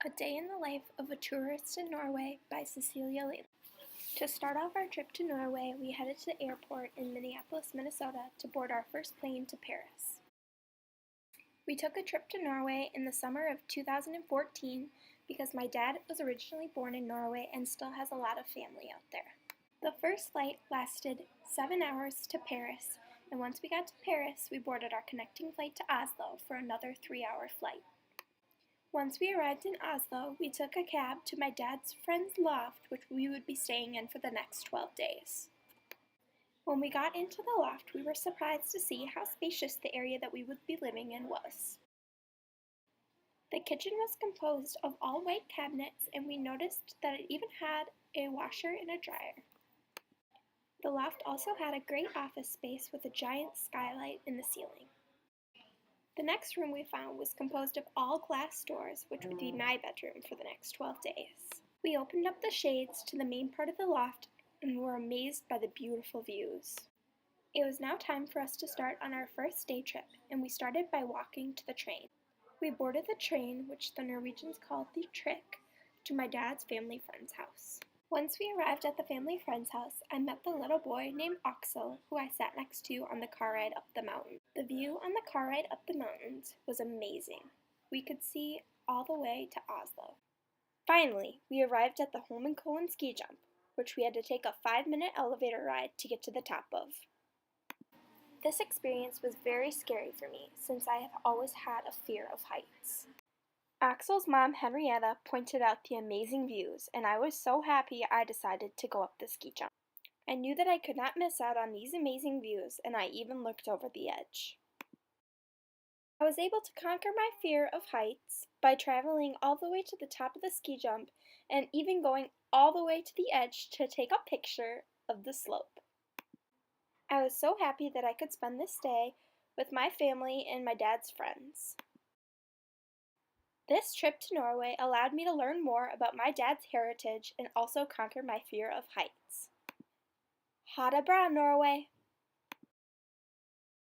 A Day in the Life of a Tourist in Norway by Cecilia Leland. To start off our trip to Norway, we headed to the airport in Minneapolis, Minnesota to board our first plane to Paris. We took a trip to Norway in the summer of 2014 because my dad was originally born in Norway and still has a lot of family out there. The first flight lasted 7 hours to Paris, and once we got to Paris, we boarded our connecting flight to Oslo for another 3-hour flight. Once we arrived in Oslo, we took a cab to my dad's friend's loft, which we would be staying in for the next 12 days. When we got into the loft, we were surprised to see how spacious the area that we would be living in was. The kitchen was composed of all white cabinets, and we noticed that it even had a washer and a dryer. The loft also had a great office space with a giant skylight in the ceiling. The next room we found was composed of all glass doors, which would be my bedroom for the next 12 days. We opened up the shades to the main part of the loft and were amazed by the beautiful views. It was now time for us to start on our first day trip, and we started by walking to the train. We boarded the train, which the Norwegians called the Trick, to my dad's family friend's house. Once we arrived at the family friend's house, I met the little boy named Axel, who I sat next to on the car ride up the mountain. The view on the car ride up the mountains was amazing. We could see all the way to Oslo. Finally, we arrived at the Holmenkollen ski jump, which we had to take a 5-minute elevator ride to get to the top of. This experience was very scary for me, since I have always had a fear of heights. Axel's mom, Henrietta, pointed out the amazing views, and I was so happy I decided to go up the ski jump. I knew that I could not miss out on these amazing views, and I even looked over the edge. I was able to conquer my fear of heights by traveling all the way to the top of the ski jump and even going all the way to the edge to take a picture of the slope. I was so happy that I could spend this day with my family and my dad's friends. This trip to Norway allowed me to learn more about my dad's heritage and also conquer my fear of heights. Ha det bra, Norway!